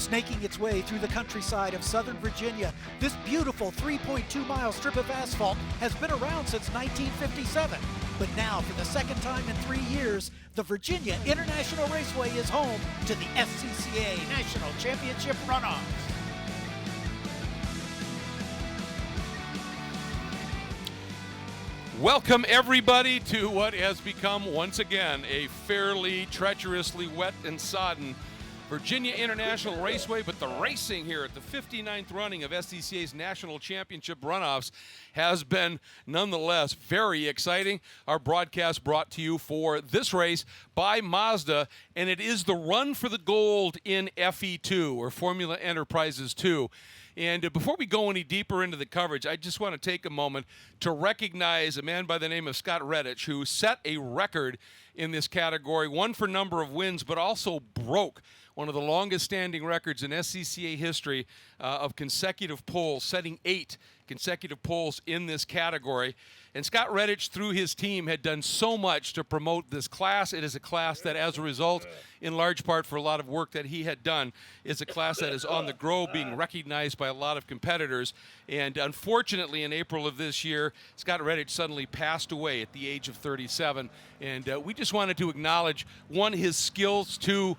Snaking its way through the countryside of Southern Virginia, this beautiful 3.2-mile strip of asphalt has been around since 1957. But now, for the second time in 3 years, the Virginia International Raceway is home to the SCCA National Championship Runoffs. Welcome everybody to what has become once again a fairly treacherously wet and sodden Virginia International Raceway, but the racing here at the 59th running of SCCA's National Championship Runoffs has been nonetheless very exciting. Our broadcast brought to you for this race by Mazda, and it is the run for the gold in FE2, or Formula Enterprises 2. And before we go any deeper into the coverage, I just want to take a moment to recognize a man by the name of Scott Redditch, who set a record in this category, one for number of wins, but also broke one of the longest standing records in SCCA history of consecutive poles, setting 8 consecutive poles in this category. And Scott Redditch, through his team, had done so much to promote this class. It is a class that, as a result, in large part for a lot of work that he had done, is a class that is on the grow, being recognized by a lot of competitors. And unfortunately, in April of this year, Scott Redditch suddenly passed away at the age of 37. And we just wanted to acknowledge, one, his skills, two,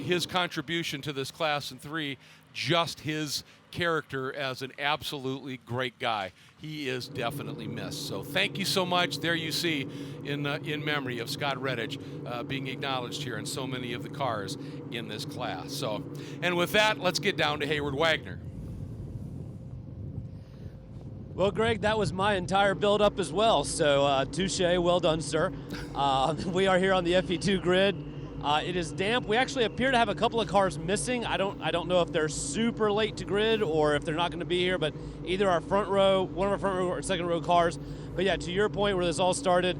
his contribution to this class, and three, just his character as an absolutely great guy. He is definitely missed. So thank you so much. There you see in memory of Scott Redditch being acknowledged here in so many of the cars in this class. So, and with that, let's get down to Hayward Wagner. Well, Greg, that was my entire build-up as well. So touche, well done, sir. We are here on the FE2 grid. It is damp. We actually appear to have a couple of cars missing. I don't know if they're super late to grid or if they're not going to be here, but either our front row, one of our front row or second row cars. But yeah, to your point where this all started,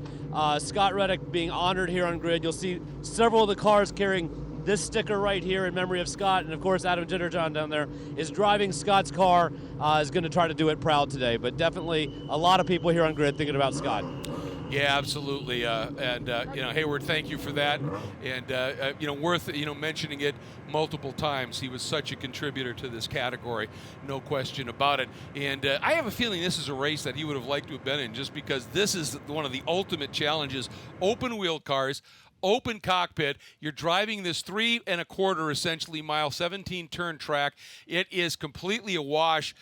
Scott Redditch being honored here on grid. You'll see several of the cars carrying this sticker right here in memory of Scott, and of course Adam Jitterjohn down there is driving Scott's car, is going to try to do it proud today. But definitely a lot of people here on grid thinking about Scott. Yeah, absolutely, and Hayward, thank you for that, and worth mentioning it multiple times. He was such a contributor to this category, no question about it. And I have a feeling this is a race that he would have liked to have been in, just because this is one of the ultimate challenges. Open wheel cars, open cockpit. You're driving this 3 1/4 essentially mile 17 turn track. It is completely awash.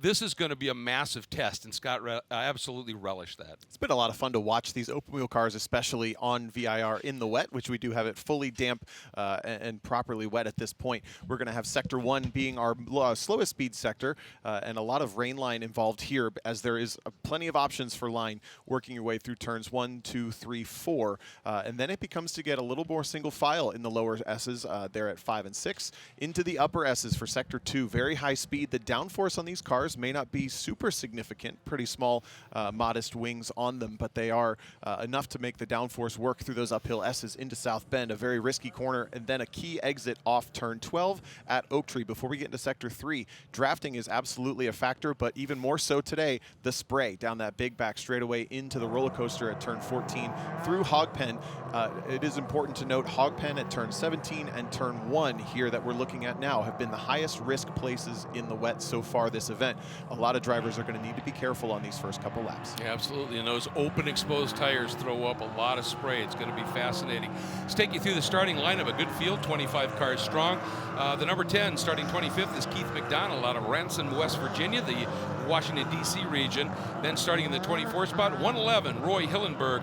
This is going to be a massive test, and Scott absolutely relished that. It's been a lot of fun to watch these open wheel cars, especially on VIR in the wet, which we do have it fully damp and properly wet at this point. We're going to have sector 1 being our slowest speed sector, and a lot of rain line involved here, as there is plenty of options for line working your way through turns 1, 2, 3, 4, and then it becomes to get a little more single file in the lower S's there at 5 and 6 into the upper S's for sector 2. Very high speed. The downforce on these cars may not be super significant, pretty small modest wings on them, but they are enough to make the downforce work through those uphill S's into South Bend, a very risky corner, and then a key exit off turn 12 at Oak Tree. Before we get into sector 3, drafting is absolutely a factor, but even more so today, the spray down that big back straightaway into the roller coaster at turn 14 through Hogpen. It is important to note Hogpen at turn 17 and turn 1 here that we're looking at now have been the highest risk places in the wet so far this event. A lot of drivers are going to need to be careful on these first couple laps. Yeah, absolutely, and those open exposed tires throw up a lot of spray. It's going to be fascinating. Let's take you through the starting lineup. A good field, 25 cars strong. The number 10 starting 25th is Keith McDonald out of Ransom, West Virginia, the Washington, D.C. region. Then starting in the 24th spot, 111, Roy Hillenberg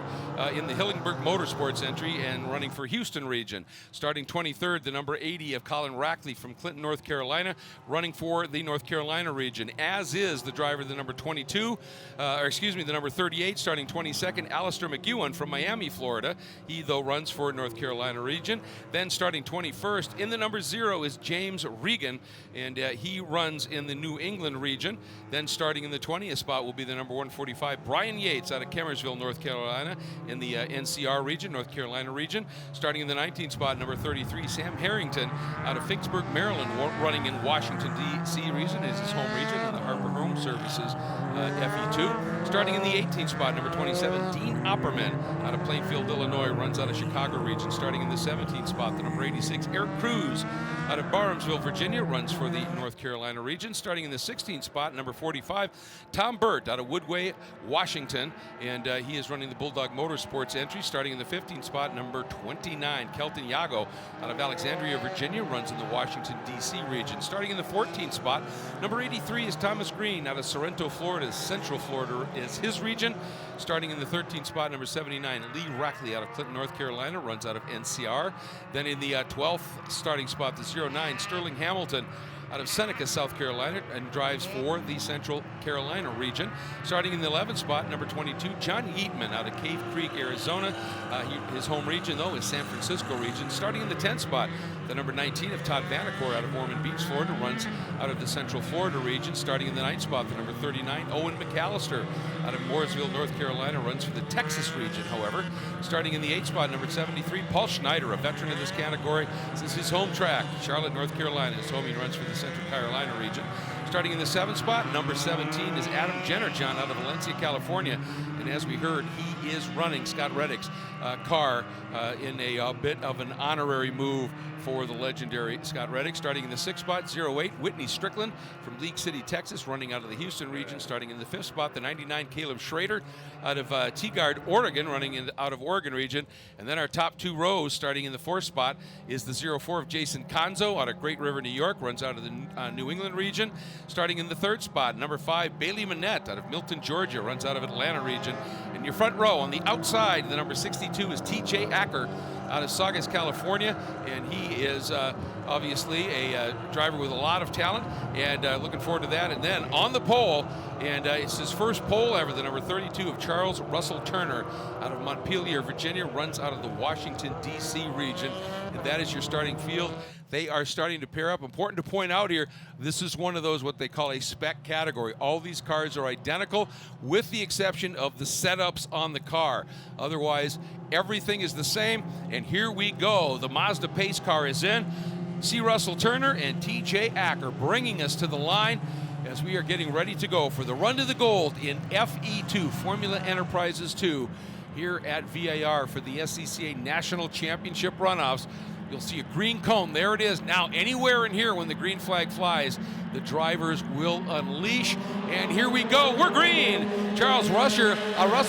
in the Hillenberg Motorsports entry and running for Houston region. Starting 23rd, the number 80 of Colin Rackley from Clinton, North Carolina, running for the North Carolina region, as is the driver, the number 22, the number 38, starting 22nd, Alistair McEwen from Miami, Florida. He, though, runs for North Carolina region. Then starting 21st, in the number 0 is James Regan, and he runs in the New England region. Then starting in the 20th spot will be the number 145, Brian Yates out of Kemmersville, North Carolina, in the NCR region, North Carolina region. Starting in the 19th spot, number 33, Sam Harrington out of Vicksburg, Maryland, running in Washington, D.C. region, is his home region, in the Harper Home Services FE2. Starting in the 18th spot, number 27, Dean Opperman out of Plainfield, Illinois, runs out of Chicago region. Starting in the 17th spot, the number 86, Eric Cruz out of Barhamsville, Virginia, runs for the North Carolina region. Starting in the 16th spot, number 45, Tom Burt out of Woodway, Washington, and he is running the Bulldog Motorsports entry. Starting in the 15th spot, number 29, Kelton Yago out of Alexandria, Virginia, runs in the Washington, D.C. region. Starting in the 14th spot, number 83 is Thomas Green out of Sorrento, Florida. Central Florida is his region. Starting in the 13th spot, number 79, Lee Rackley out of Clinton, North Carolina, runs out of NCR. Then in the 12th starting spot, the 09, Sterling Hamilton out of Seneca, South Carolina, and drives for the Central Carolina region. Starting in the 11th spot, number 22, John Yeatman out of Cave Creek, Arizona. His home region, though, is San Francisco region. Starting in the 10th spot, the number 19 of Todd Vanacore out of Ormond Beach, Florida, runs out of the Central Florida region. Starting in the 9th spot, the number 39, Owen McAllister out of Mooresville, North Carolina, runs for the Texas region, however. Starting in the 8th spot, number 73, Paul Schneider, a veteran of this category. This is his home track, Charlotte, North Carolina. His home, he runs for the Central Carolina region. Starting in the 7th spot, number 17 is Adam Jennerjohn out of Valencia, California. And as we heard, he is running Scott Reddick's car in a bit of an honorary move for the legendary Scott Reddick. Starting in the 6th spot, 08, Whitney Strickland from League City, Texas, running out of the Houston region. Starting in the 5th spot, the 99, Caleb Schrader out of Teagard, Oregon, running out of Oregon region. And then our top 2 rows, starting in the 4th spot, is the 04 of Jason Conzo out of Great River, New York, runs out of the New England region. Starting in the 3rd spot, number 5, Bailey Monette out of Milton, Georgia, runs out of Atlanta region. In your front row, on the outside, the number 62 is TJ Acker out of Saugus, California, and he is obviously a driver with a lot of talent, and looking forward to that. And then on the pole, and it's his first pole ever, the number 32 of Charles Russell Turner out of Montpelier, Virginia, runs out of the Washington, D.C. region, and that is your starting field. They are starting to pair up. Important to point out here, this is one of those what they call a spec category. All these cars are identical with the exception of the setups on the car. Otherwise, everything is the same. And here we go. The Mazda pace car is in. C. Russell Turner and TJ Acker bringing us to the line as we are getting ready to go for the run to the gold in FE2, Formula Enterprises 2, here at VIR for the SCCA National Championship Runoffs. You'll see a green cone. There it is. Now, anywhere in here when the green flag flies, the drivers will unleash. And here we go. We're green. Charles Russell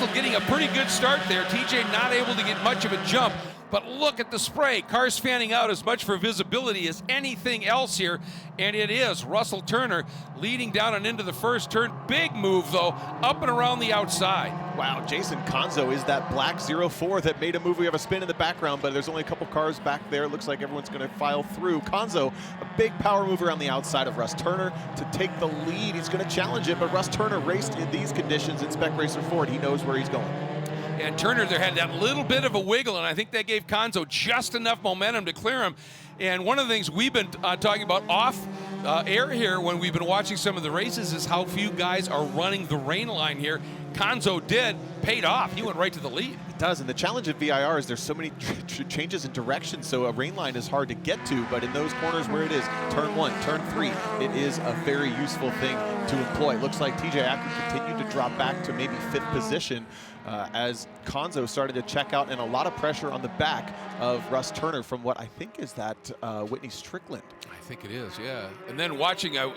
getting a pretty good start there. TJ not able to get much of a jump. But look at the spray. Cars fanning out as much for visibility as anything else here. And it is Russell Turner leading down and into the first turn. Big move, though, up and around the outside. Wow, Jason Conzo is that black 04 that made a move. We have a spin in the background, but there's only a couple cars back there. It looks like everyone's going to file through. Conzo, a big power mover on the outside of Russ Turner to take the lead. He's going to challenge it, but Russ Turner raced in these conditions in Spec Racer Ford. He knows where he's going. And Turner there had that little bit of a wiggle, and I think that gave Conzo just enough momentum to clear him. And one of the things we've been talking about off air here when we've been watching some of the races is how few guys are running the rain line here. Conzo paid off. He went right to the lead. It does, and the challenge at VIR is there's so many changes in direction, so a rain line is hard to get to, but in those corners where it is, turn 1, turn 3, it is a very useful thing to employ. It looks like TJ Acker continued to drop back to maybe 5th position as Conzo started to check out, and a lot of pressure on the back of Russ Turner from what I think is that Whitney Strickland. I think it is, yeah. And then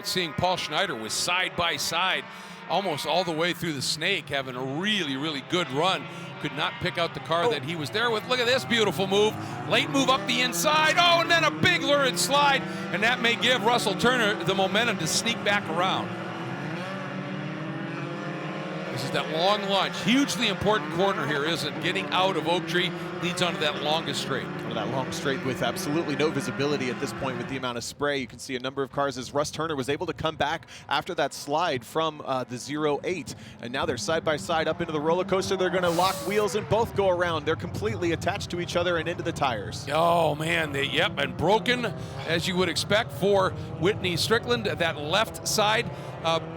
seeing Paul Schneider was side by side almost all the way through the snake, having a really, really good run. Could not pick out the car that he was there with. Look at this beautiful move. Late move up the inside. Oh, and then a big lurid slide. And that may give Russell Turner the momentum to sneak back around. This is that long launch. Hugely important corner here, isn't it? Getting out of Oak Tree leads onto that longest straight. One of that long straight with absolutely no visibility at this point with the amount of spray. You can see a number of cars as Russ Turner was able to come back after that slide from the 08. And now they're side by side up into the roller coaster. They're going to lock wheels and both go around. They're completely attached to each other and into the tires. Oh, man, yep, and broken, as you would expect for Whitney Strickland. That left side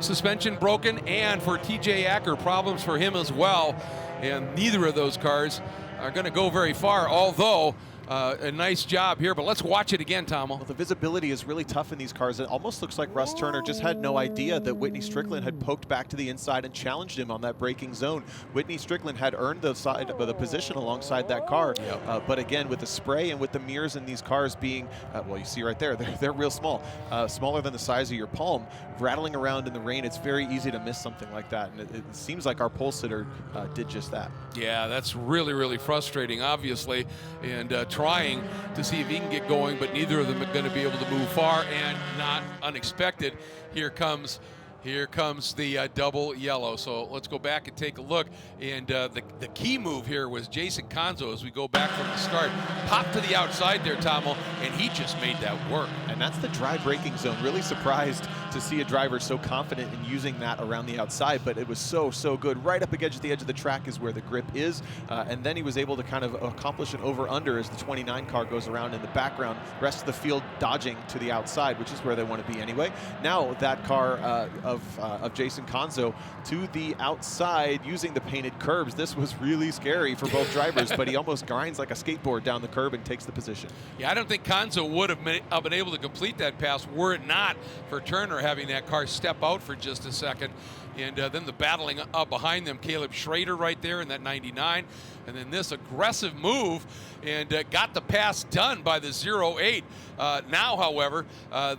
suspension broken, and for TJ Acker, problems for him as well. And neither of those cars are going to go very far, although a nice job here. But let's watch it again, Tomo. Well, the visibility is really tough in these cars. It almost looks like Russ Turner just had no idea that Whitney Strickland had poked back to the inside and challenged him on that braking zone. Whitney Strickland had earned the position alongside that car. Yep. But again, with the spray and with the mirrors in these cars being, well, you see right there, they're real small, smaller than the size of your palm, rattling around in the rain, it's very easy to miss something like that. And it seems like our pole sitter did just that. Yeah, that's really, really frustrating, obviously, and trying to see if he can get going, but neither of them are going to be able to move far. And not unexpected, here comes the double yellow. So let's go back and take a look. And the key move here was Jason Conzo, as we go back from the start. Popped to the outside there, Tomo, and he just made that work. And that's the dry braking zone. Really surprised to see a driver so confident in using that around the outside, but it was so good. Right up against the edge of the track is where the grip is, and then he was able to kind of accomplish an over-under as the 29 car goes around in the background. Rest of the field dodging to the outside, which is where they want to be anyway. Now that car of Jason Conzo to the outside using the painted curbs. This was really scary for both drivers, but he almost grinds like a skateboard down the curb and takes the position. Yeah, I don't think Conzo would have been able to complete that pass were it not for Turner having that car step out for just a second. And then the battling up behind them, Caleb Schrader right there in that 99. And then this aggressive move and got the pass done by the 08. Now, however,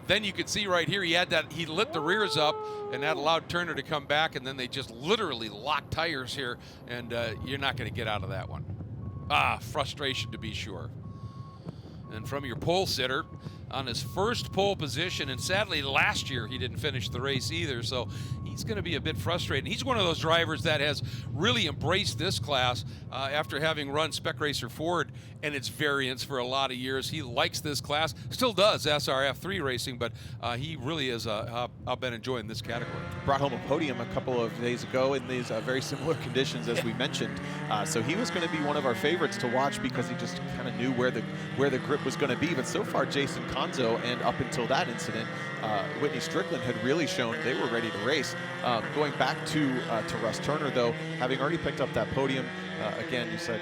then you can see right here, he lit the rears up, and that allowed Turner to come back, and then they just literally locked tires here, and you're not going to get out of that one. Frustration to be sure. And from your pole sitter, on his first pole position, and sadly last year he didn't finish the race either, so he's going to be a bit frustrated. He's one of those drivers that has really embraced this class after having run Spec Racer Ford and its variants for a lot of years. He likes this class, still does SRF3 racing, but he really is I've been enjoying this category. Brought home a podium a couple of days ago in these very similar conditions as we mentioned, so he was going to be one of our favorites to watch because he just kind of knew where the grip was going to be. But so far, Jason Conzo, and up until that incident, Whitney Strickland had really shown they were ready to race. Going back to Russ Turner, though, having already picked up that podium, again, you said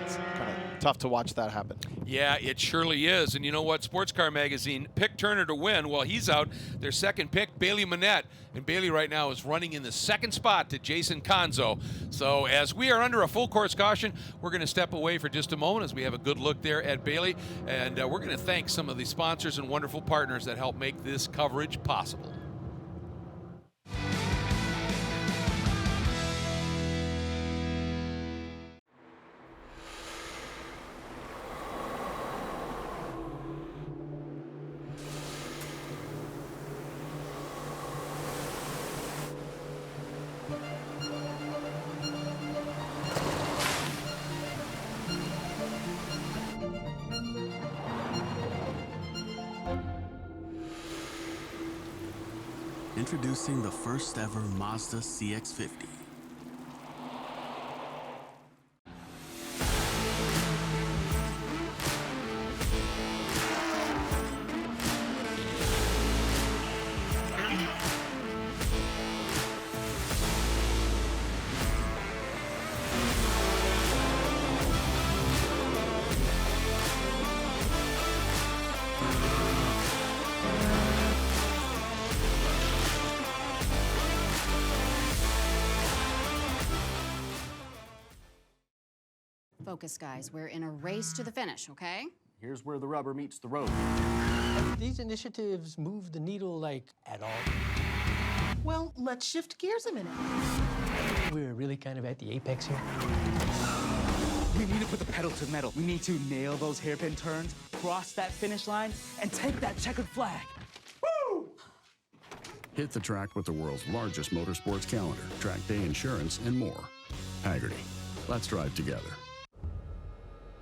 it's kind of tough to watch that happen. Yeah, it surely is. And you know what? Sports Car Magazine picked Turner to win. Well, he's out. Their second pick, Bailey Monette. And Bailey right now is running in the second spot to Jason Conzo. So as we are under a full course caution, we're going to step away for just a moment as we have a good look there at Bailey. And we're going to thank some of the sponsors and wonderful partners that help make this coverage possible. Introducing the first ever Mazda CX-50. Focus, guys. We're in a race to the finish, okay? Here's where the rubber meets the road. Have these initiatives moved the needle, like, at all? Well, let's shift gears a minute. We're really kind of at the apex here. We need to put the pedal to the metal. We need to nail those hairpin turns, cross that finish line, and take that checkered flag. Woo! Hit the track with the world's largest motorsports calendar, track day insurance, and more. Haggerty. Let's drive together.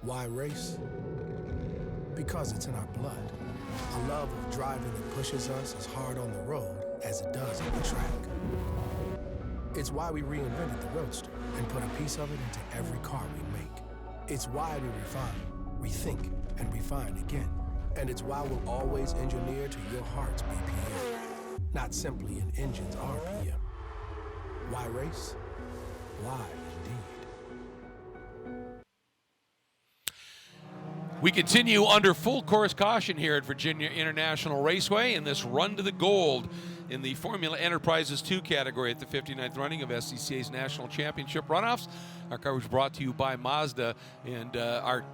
Why race? Because it's in our blood. A love of driving that pushes us as hard on the road as it does on the track. It's why we reinvented the Roadster and put a piece of it into every car we make. It's why we refine, rethink, and refine again. And it's why we'll always engineer to your heart's BPM, not simply an engine's RPM. Why race? Why indeed? We continue under full course caution here at VIRginia International Raceway in this run to the gold in the Formula Enterprises 2 category at the 59th running of SCCA's National Championship Runoffs. Our coverage brought to you by Mazda, and our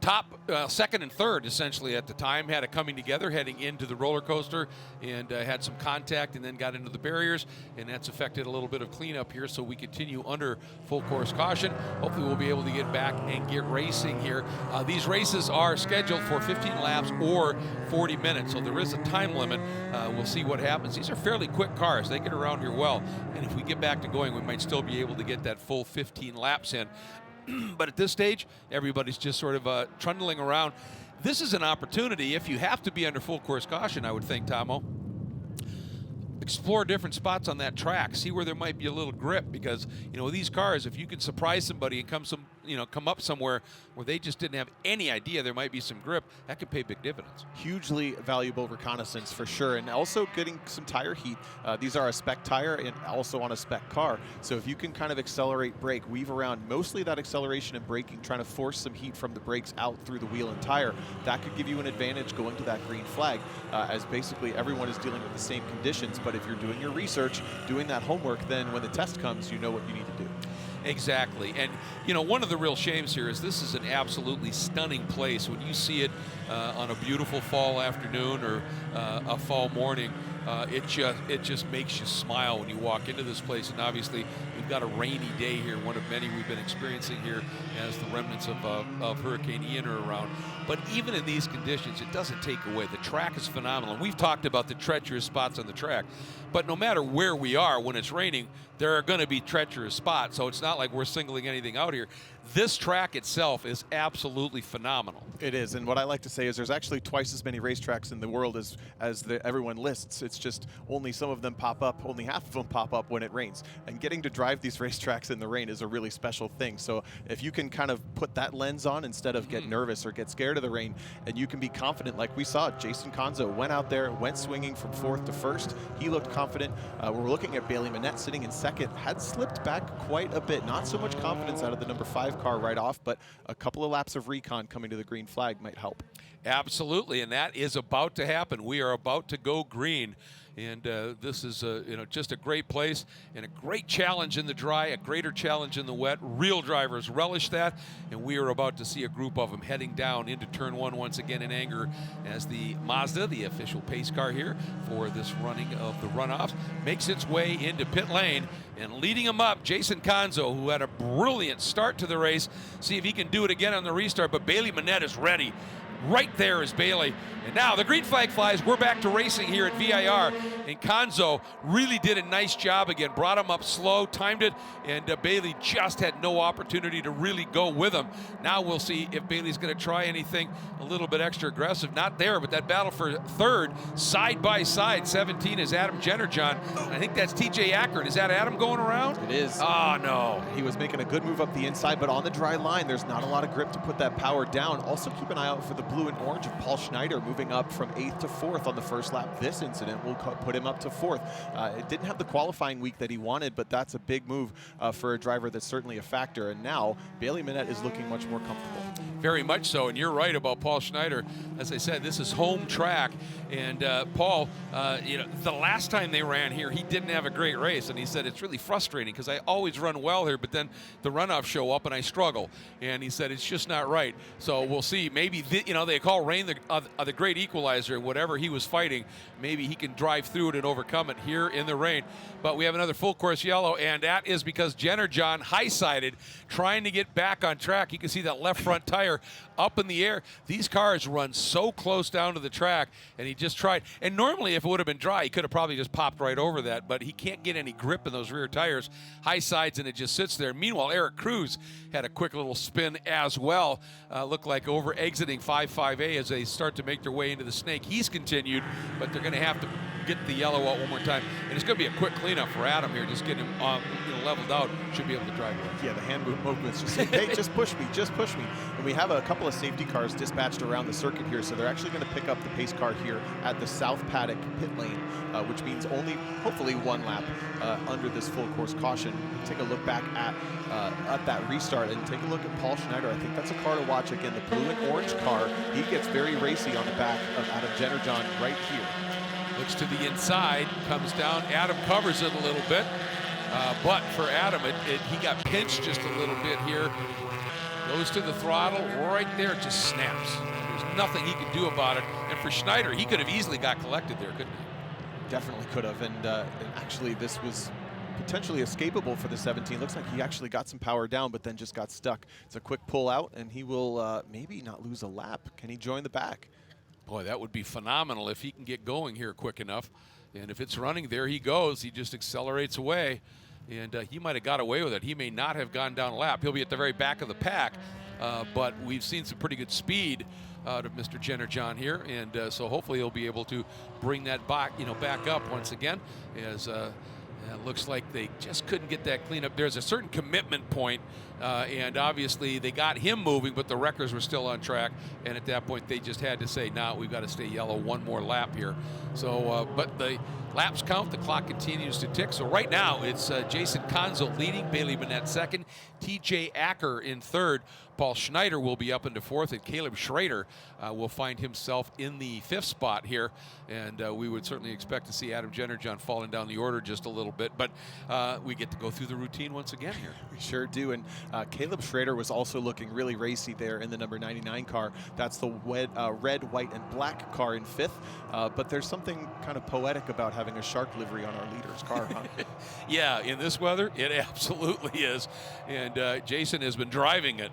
top second and third essentially at the time had a coming together heading into the roller coaster, and had some contact and then got into the barriers, and that's affected a little bit of cleanup here, so we continue under full course caution. Hopefully we'll be able to get back and get racing here. These races are scheduled for 15 laps or 40 minutes, so there is a time limit. We'll see what happens. These are fairly quick cars. They get around here well, and if we get back to going, we might still be able to get that full 15 laps in. But at this stage, everybody's just sort of trundling around. This is an opportunity, if you have to be under full course caution, I would think, Tomo, explore different spots on that track, see where there might be a little grip, because, you know, with these cars, if you can surprise somebody and come up somewhere where they just didn't have any idea there might be some grip, that could pay big dividends. Hugely valuable reconnaissance for sure, and also getting some tire heat. These are a spec tire and also on a spec car, so if you can kind of accelerate, brake, weave around mostly that acceleration and braking, trying to force some heat from the brakes out through the wheel and tire, that could give you an advantage going to that green flag, as basically everyone is dealing with the same conditions. But if you're doing your research, doing that homework, then when the test comes, you know what you need to do. Exactly. And, you know, one of the real shames here is this is an absolutely stunning place. When you see it on a beautiful fall afternoon or a fall morning, it just makes you smile when you walk into this place. And obviously, we've got a rainy day here, one of many we've been experiencing here as the remnants of Hurricane Ian are around. But even in these conditions, it doesn't take away. The track is phenomenal. And we've talked about the treacherous spots on the track. But no matter where we are, when it's raining, there are going to be treacherous spots. So it's not like we're singling anything out here. This track itself is absolutely phenomenal. It is, and what I like to say is there's actually twice as many racetracks in the world as everyone lists. It's just only some of them pop up, only half of them pop up when it rains. And getting to drive these racetracks in the rain is a really special thing. So if you can kind of put that lens on instead of get nervous or get scared of the rain, and you can be confident, like we saw, Jason Conzo went out there, went swinging from fourth to first. He looked confident. We're looking at Bailey Monette sitting in second, had slipped back quite a bit. Not so much confidence out of the number 5 car right off, but a couple of laps of recon coming to the green flag might help. Absolutely, and that is about to happen. We are about to go green, and this is just a great place and a great challenge in the dry, a greater challenge in the wet. Real drivers relish that, and we are about to see a group of them heading down into turn 1 once again in anger as the Mazda, the official pace car here for this running of the runoffs, makes its way into pit lane. And leading him up, Jason Conzo, who had a brilliant start to the race. See if he can do it again on the restart, but Bailey Monette is ready. Right there is Bailey. And now the green flag flies. We're back to racing here at VIR. And Conzo really did a nice job again. Brought him up slow, timed it, and Bailey just had no opportunity to really go with him. Now we'll see if Bailey's going to try anything a little bit extra aggressive. Not there, but that battle for third, side by side. 17 is Adam Jennerjohn. I think that's TJ Acker. Is that Adam going around? It is. Oh, no. He was making a good move up the inside, but on the dry line, there's not a lot of grip to put that power down. Also keep an eye out for the blue and orange of Paul Schrader moving up from 8th to 4th on the first lap. This incident will put him up to 4th. It didn't have the qualifying week that he wanted, but that's a big move for a driver that's certainly a factor. And now Bailey Monette is looking much more comfortable. Very much so, and you're right about Paul Schrader. As I said, this is home track, and Paul, the last time they ran here, he didn't have a great race, and he said it's really frustrating because I always run well here, but then the runoffs show up and I struggle. And he said it's just not right. So we'll see. Maybe they call rain the great equalizer. Whatever he was fighting, maybe he can drive through it and overcome it here in the rain. But we have another full course yellow, and that is because Jennerjohn high-sided, trying to get back on track. You can see that left front tire up in the air. These cars run so close down to the track, and he just tried. And normally, if it would have been dry, he could have probably just popped right over that, but he can't get any grip in those rear tires. High sides, and it just sits there. Meanwhile, Eric Cruz had a quick little spin as well. Looked like over exiting 5 5A as they start to make their way into the snake. He's continued, but they're going to have to get the yellow out one more time. And it's going to be a quick cleanup for Adam here, just getting him leveled out. Should be able to drive away. Yeah, the hand movements just say, hey, just push me, just push me. And we have a couple of safety cars dispatched around the circuit here, so they're actually going to pick up the pace car here at the South Paddock pit lane, which means only, hopefully, one lap under this full course caution. Take a look back at that restart and take a look at Paul Schneider. I think that's a car to watch. Again, the blue and orange car. He gets very racy on the back of Adam Jennerjohn right here. Looks to the inside, comes down. Adam covers it a little bit, but for Adam, he got pinched just a little bit here. Goes to the throttle, right there, it just snaps. There's nothing he can do about it. And for Schneider, he could have easily got collected there, couldn't he? Definitely could have, and actually this was potentially escapable for the 17. Looks like he actually got some power down, but then just got stuck. It's a quick pull out, and he will maybe not lose a lap. Can he join the back? Boy, that would be phenomenal if he can get going here quick enough. And if it's running, there he goes. He just accelerates away. And he might have got away with it. He may not have gone down a lap. He'll be at the very back of the pack. But we've seen some pretty good speed out of Mr. Jennerjohn here. And so hopefully he'll be able to bring that back, back up once again. As it looks like they just couldn't get that cleanup. There's a certain commitment point, and obviously they got him moving, but the wreckers were still on track. And at that point, they just had to say, "Nah, we've got to stay yellow one more lap here." So, but the laps count. The clock continues to tick. So right now, it's Jason Conzo leading, Bailey Monette second, TJ Acker in third. Paul Schneider will be up into fourth, and Caleb Schrader will find himself in the fifth spot here. And we would certainly expect to see Adam Jennerjohn falling down the order just a little bit. But we get to go through the routine once again here. We sure do. And Caleb Schrader was also looking really racy there in the number 99 car. That's the red, white, and black car in fifth. But there's something kind of poetic about having a shark livery on our leader's car, huh? Yeah, in this weather, it absolutely is. And Jason has been driving it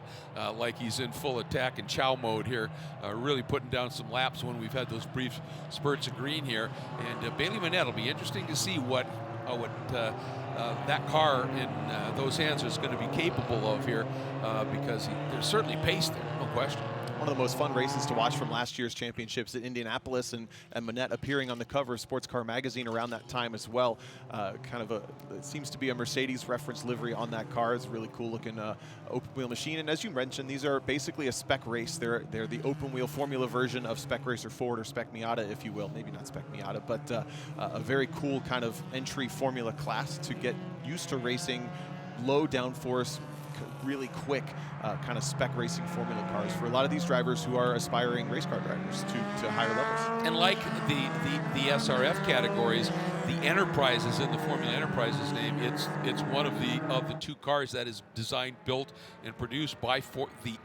like he's in full attack and chow mode here, really putting down some laps when we've had those brief spurts of green here. And Bailey Monette, will be interesting to see what that car in those hands is going to be capable of here, because there's certainly pace there, no question. One of the most fun races to watch from last year's championships at Indianapolis, and Monette appearing on the cover of Sports Car Magazine around that time as well. It seems to be a Mercedes reference livery on that car. It's a really cool looking open wheel machine. And as you mentioned, these are basically a spec race. They're the open wheel formula version of Spec Racer Ford, or Spec Miata, if you will. Maybe not Spec Miata, but a very cool kind of entry formula class to get used to racing low downforce, really quick kind of spec racing formula cars for a lot of these drivers who are aspiring race car drivers to higher levels. And like the SRF categories, the Enterprises in the Formula Enterprises name, it's one of the two cars that is designed, built, and produced by the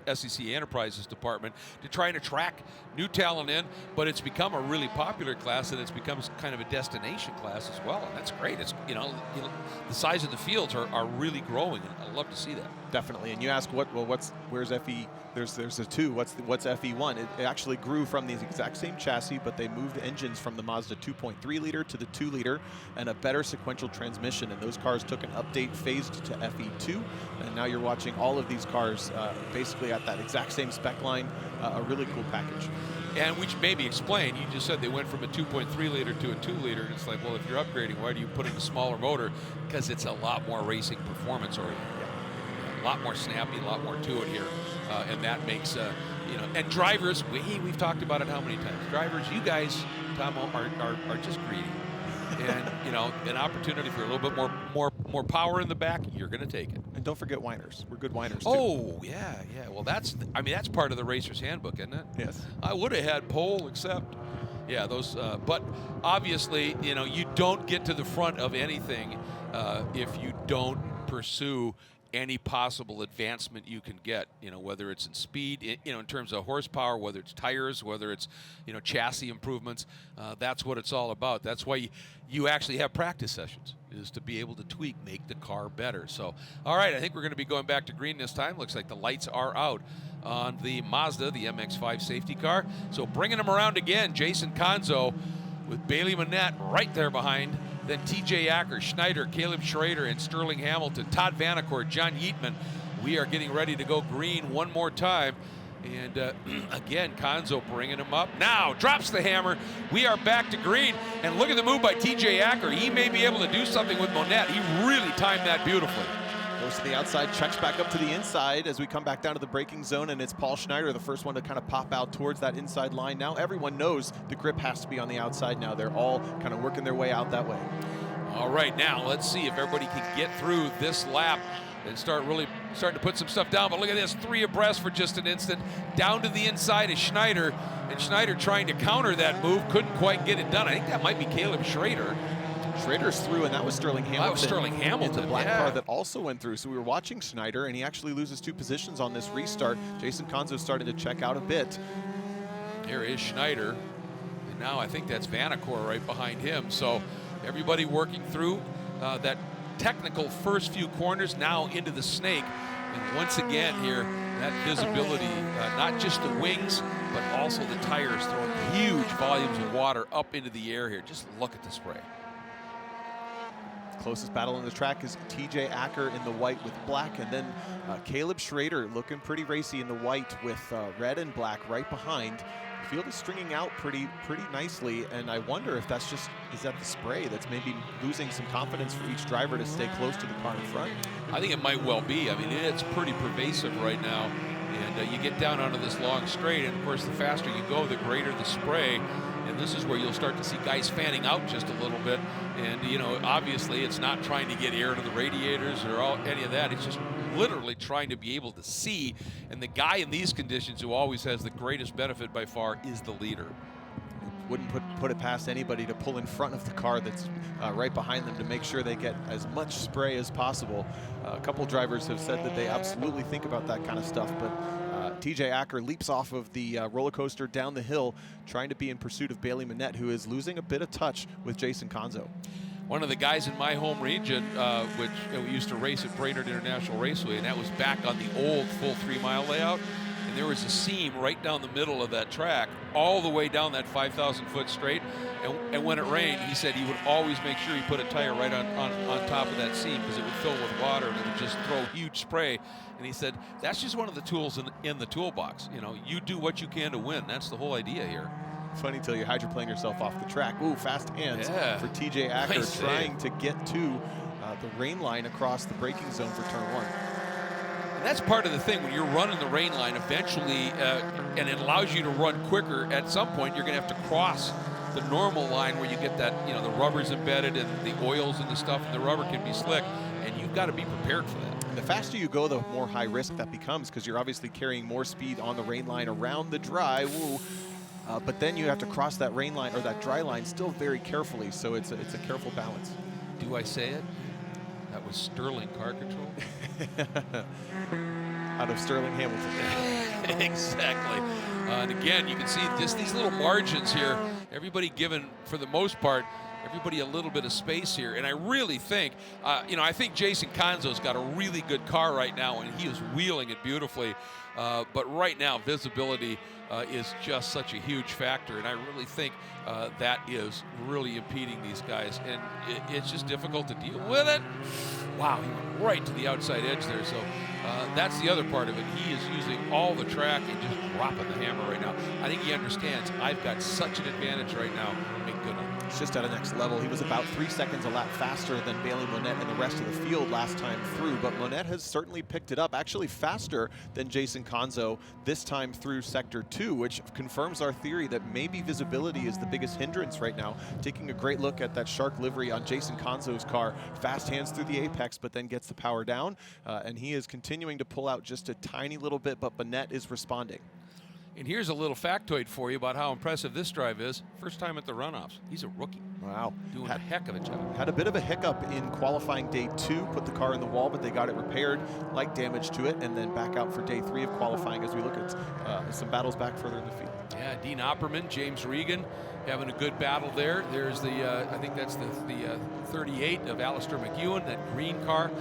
SCCA Enterprises department to try and attract new talent in. But it's become a really popular class, and it's become kind of a destination class as well, and that's great. It's the size of the fields are really growing, and I love to see that. Definitely. And you ask, where's FE? There's a 2. What's FE1? It actually grew from the exact same chassis, but they moved engines from the Mazda 2.3 liter to the 2 liter, and a better sequential transmission. And those cars took an update, phased to FE2, and now you're watching all of these cars basically at that exact same spec line. A really cool package. And which maybe explain, you just said they went from a 2.3 liter to a 2 liter, and it's like, well, if you're upgrading, why do you put in a smaller motor? Because it's a lot more racing performance oriented. A lot more snappy, a lot more to it here, and that makes and drivers. We've talked about it how many times? Drivers, you guys, Tom, are just greedy, and an opportunity for a little bit more power in the back, you're going to take it. And don't forget whiners. We're good whiners too. Oh yeah. Well, that's part of the racer's handbook, isn't it? Yes. I would have had pole, except. Yeah, those. But obviously, you don't get to the front of anything if you don't pursue any possible advancement you can get, whether it's in speed, in terms of horsepower, whether it's tires, whether it's, chassis improvements. That's what it's all about. That's why you actually have practice sessions, is to be able to tweak, make the car better. So, all right, I think we're going to be going back to green this time. Looks like the lights are out on the Mazda, the MX-5 safety car. So bringing them around again, Jason Conzo with Bailey Monette right there behind. Then TJ Acker, Schneider, Caleb Schrader, and Sterling Hamilton, Todd Vanacore, John Yeatman. We are getting ready to go green one more time. And again, Conzo bringing him up. Now drops the hammer. We are back to green. And look at the move by TJ Acker. He may be able to do something with Monette. He really timed that beautifully. Goes to the outside, checks back up to the inside as we come back down to the braking zone, and it's Paul Schrader, the first one to kind of pop out towards that inside line. Now everyone knows the grip has to be on the outside now. They're all kind of working their way out that way. All right, now let's see if everybody can get through this lap and starting to put some stuff down. But look at this, 3 abreast for just an instant. Down to the inside is Schrader, and Schrader trying to counter that move, couldn't quite get it done. I think that might be Caleb Schrader. Schrader's through, and that was Sterling Hamilton. That was Sterling Hamilton, in the black car that also went through. So we were watching Schrader, and he actually loses 2 positions on this restart. Jason Conzo started to check out a bit. Here is Schrader, and now I think that's Vanacore right behind him. So everybody working through that technical first few corners, now into the snake. And once again here, that visibility, not just the wings, but also the tires throwing huge volumes of water up into the air here. Just look at the spray. Closest battle on the track is TJ Acker in the white with black, and then Caleb Schrader looking pretty racy in the white with red and black right behind. The field is stringing out pretty nicely, and I wonder if that's just, is that the spray that's maybe losing some confidence for each driver to stay close to the car in front? I think it might well be. I mean, it's pretty pervasive right now, and you get down onto this long straight, and of course the faster you go, the greater the spray. And this is where you'll start to see guys fanning out just a little bit. And, you know, obviously it's not trying to get air to the radiators or any of that. It's just literally trying to be able to see. And the guy in these conditions who always has the greatest benefit by far is the leader. Wouldn't put it past anybody to pull in front of the car that's right behind them to make sure they get as much spray as possible. A couple drivers have said that they absolutely think about that kind of stuff, but TJ Acker leaps off of the roller coaster down the hill, trying to be in pursuit of Bailey Monette, who is losing a bit of touch with Jason Conzo. One of the guys in my home region, which we used to race at VIRginia International Raceway, and that was back on the old full 3-mile layout. And there was a seam right down the middle of that track, all the way down that 5,000-foot straight. And when it rained, he said he would always make sure he put a tire right on top of that seam because it would fill with water and it would just throw huge spray. And he said, that's just one of the tools in the toolbox. You know, you do what you can to win. That's the whole idea here. Funny till you're hydroplaning yourself off the track. Ooh, fast hands for TJ Acker, nice trying to get to the rain line across the braking zone for turn 1. And that's part of the thing when you're running the rain line eventually, and it allows you to run quicker. At some point, you're going to have to cross the normal line where you get that, you know, the rubber's embedded and the oils and the stuff, and the rubber can be slick, and you've got to be prepared for that. And the faster you go, the more high risk that becomes because you're obviously carrying more speed on the rain line around the dry. Woo. But then you have to cross that rain line or that dry line still very carefully, so it's a careful balance. Do I say it? That was Sterling car control. Out of Sterling Hamilton. Exactly. And again, you can see just these little margins here. Everybody given, for the most part, everybody a little bit of space here. And I really think, you know, I think Jason Conzo's got a really good car right now, and he is wheeling it beautifully. But right now, visibility is just such a huge factor, and I really think that is really impeding these guys, and it's just difficult to deal with it. Wow, he went right to the outside edge there, so that's the other part of it. He is using all the track and just dropping the hammer right now. I think he understands, I've got such an advantage right now. Make good on it. It's just at a next level. He was about 3 seconds a lap faster than Bailey Monette and the rest of the field last time through, but Monette has certainly picked it up, actually faster than Jason Conzo this time through Sector 2, which confirms our theory that maybe visibility is the biggest hindrance right now. Taking a great look at that shark livery on Jason Conzo's car, fast hands through the apex, but then gets the power down, and he is continuing to pull out just a tiny little bit, but Monette is responding. And here's a little factoid for you about how impressive this drive is. First time at the runoffs. He's a rookie. Wow. Doing a heck of a job. Had a bit of a hiccup in qualifying day 2, put the car in the wall, but they got it repaired, light damage to it, and then back out for day 3 of qualifying as we look at some battles back further in the field. Yeah, Dean Opperman, James Regan having a good battle there. There's the, I think that's the 38 of Alistair McEwen, that green car.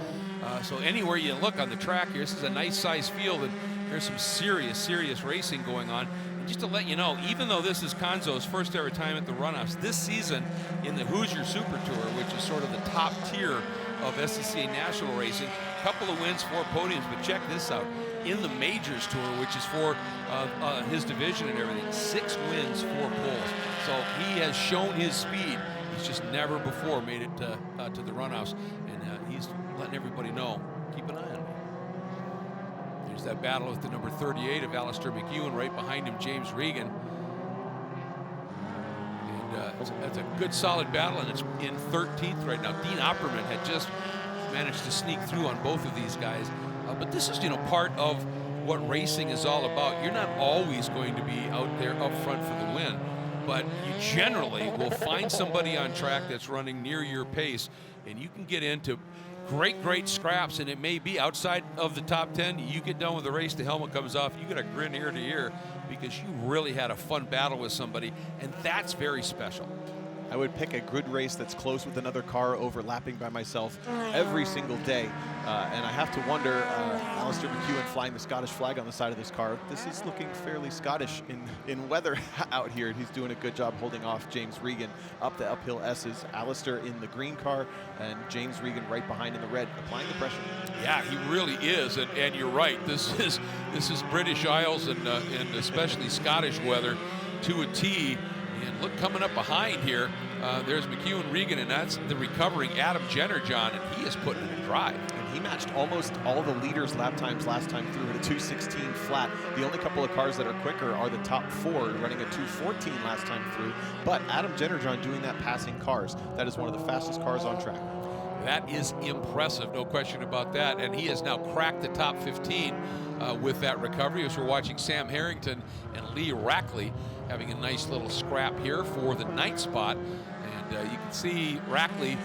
So anywhere you look on the track here, this is a nice sized field, and there's some serious racing going on. And just to let you know, even though this is Conzo's first ever time at the runoffs, this season in the Hoosier Super Tour, which is sort of the top tier of SCCA National Racing. A couple of wins, 4 podiums, but check this out. In the Majors Tour, which is for his division and everything, 6 wins, 4 poles. So he has shown his speed. He's just never before made it to the runoffs, and he's letting everybody know, keep an eye on me. There's that battle with the number 38 of Alistair McEwen, right behind him, James Regan. That's a good solid battle, and it's in 13th right now. Dean Opperman had just managed to sneak through on both of these guys. But this is, part of what racing is all about. You're not always going to be out there up front for the win, but you generally will find somebody on track that's running near your pace, and you can get into great scraps, and it may be outside of the top 10. You get done with the race, the helmet comes off, you get a grin ear to ear because you really had a fun battle with somebody, and that's very special. I would pick a good race that's close with another car overlapping by myself every single day. And I have to wonder, Alistair McEwen flying the Scottish flag on the side of this car. This is looking fairly Scottish in weather out here. He's doing a good job holding off James Regan up the uphill S's. Alistair in the green car and James Regan right behind in the red, applying the pressure. Yeah, he really is, and you're right. This is British Isles and especially Scottish weather to a T. And look, coming up behind here, there's McEwen Regan, and that's the recovering Adam Jennerjohn, and he is putting it in drive. And he matched almost all the leaders' lap times last time through at a 2:16 flat. The only couple of cars that are quicker are the top 4, running a 2:14 last time through. But Adam Jennerjohn doing that passing cars. That is one of the fastest cars on track. That is impressive, no question about that. And he has now cracked the top 15 with that recovery, as we're watching Sam Harrington and Lee Rackley having a nice little scrap here for the 9th spot. And you can see Rackley,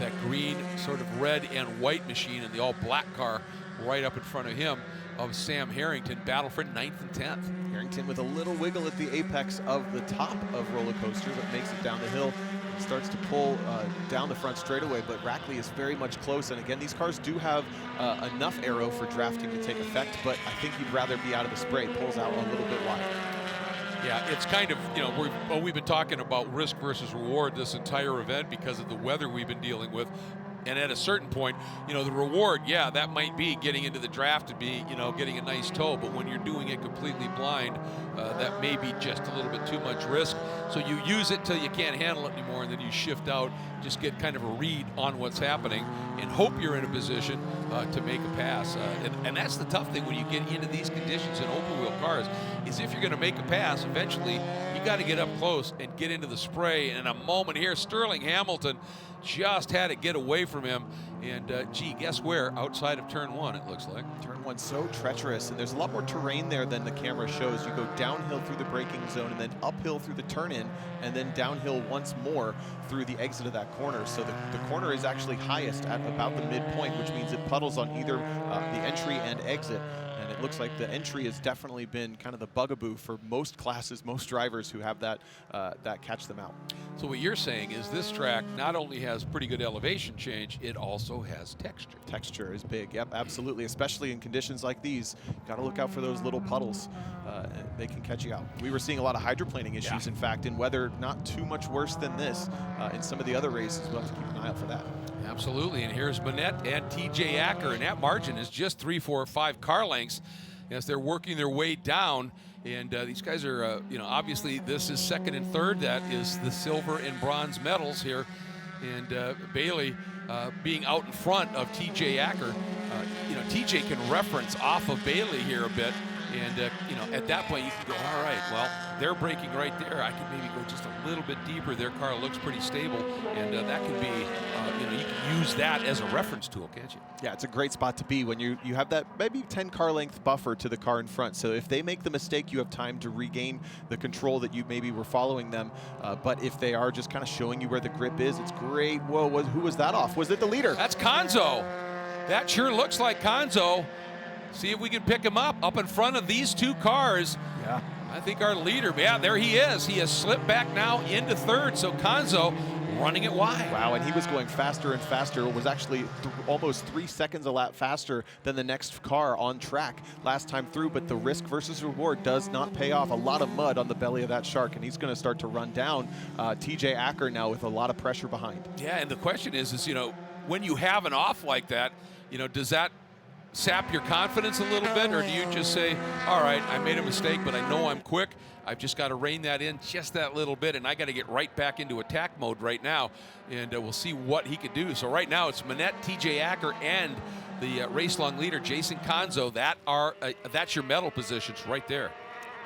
that green sort of red and white machine, and the all black car right up in front of him of Sam Harrington, battle for 9th and 10th. Harrington with a little wiggle at the apex of the top of roller coaster, but makes it down the hill. Starts to pull down the front straightaway, but Rackley is very much close. And again, these cars do have enough aero for drafting to take effect, but I think you'd rather be out of the spray. Pulls out a little bit wide. Yeah, it's kind of, we've been talking about risk versus reward this entire event because of the weather we've been dealing with. And at a certain point, the reward, yeah, that might be getting into the draft to be, getting a nice tow. But when you're doing it completely blind, that may be just a little bit too much risk. So you use it till you can't handle it anymore, and then you shift out, just get kind of a read on what's happening, and hope you're in a position to make a pass. And that's the tough thing when you get into these conditions in open wheel cars, is if you're going to make a pass, eventually you got to get up close and get into the spray. And in a moment here, Sterling Hamilton just had it get away from him, and gee, guess where? Outside of turn 1, it looks like. Turn 1 so treacherous, and there's a lot more terrain there than the camera shows. You go downhill through the braking zone, and then uphill through the turn-in, and then downhill once more through the exit of that corner. So the corner is actually highest at about the midpoint, which means it puddles on either the entry and exit. And it looks like the entry has definitely been kind of the bugaboo for most classes, most drivers who have that catch them out. So what you're saying is this track not only has pretty good elevation change, it also has texture. Texture is big, yep, absolutely, especially in conditions like these. Got to look out for those little puddles. They can catch you out. We were seeing a lot of hydroplaning issues, in fact, in weather not too much worse than this. In some of the other races, we'll have to keep an eye out for that. Absolutely, and here's Monette and TJ Acker, and that margin is just 3, 4, 5 car lengths as they're working their way down. And these guys are, obviously this is 2nd and 3rd. That is the silver and bronze medals here. And Bailey being out in front of TJ Acker. TJ can reference off of Bailey here a bit. And, at that point you can go, all right, well, they're braking right there. I can maybe go just a little bit deeper. Their car looks pretty stable. And that can be, you can use that as a reference tool, can't you? Yeah, it's a great spot to be when you have that maybe 10 car length buffer to the car in front. So if they make the mistake, you have time to regain the control that you maybe were following them. But if they are just kind of showing you where the grip is, it's great. Whoa, who was that off? Was it the leader? That's Conzo. That sure looks like Conzo. See if we can pick him up in front of these 2 cars. Yeah. I think our leader, yeah, there he is. He has slipped back now into 3rd, so Conzo running it wide. Wow, and he was going faster and faster. It was actually almost 3 seconds a lap faster than the next car on track last time through, but the risk versus reward does not pay off. A lot of mud on the belly of that shark, and he's going to start to run down TJ Acker now with a lot of pressure behind. Yeah, and the question is when you have an off like that, you know, does that sap your confidence a little bit, or do you just say, all right, I made a mistake, but I know I'm quick. I've just got to rein that in just that little bit, and I got to get right back into attack mode right now, and we'll see what he could do. So right now it's Monette, TJ Acker, and the race-long leader, Jason Conzo. That's your medal positions right there.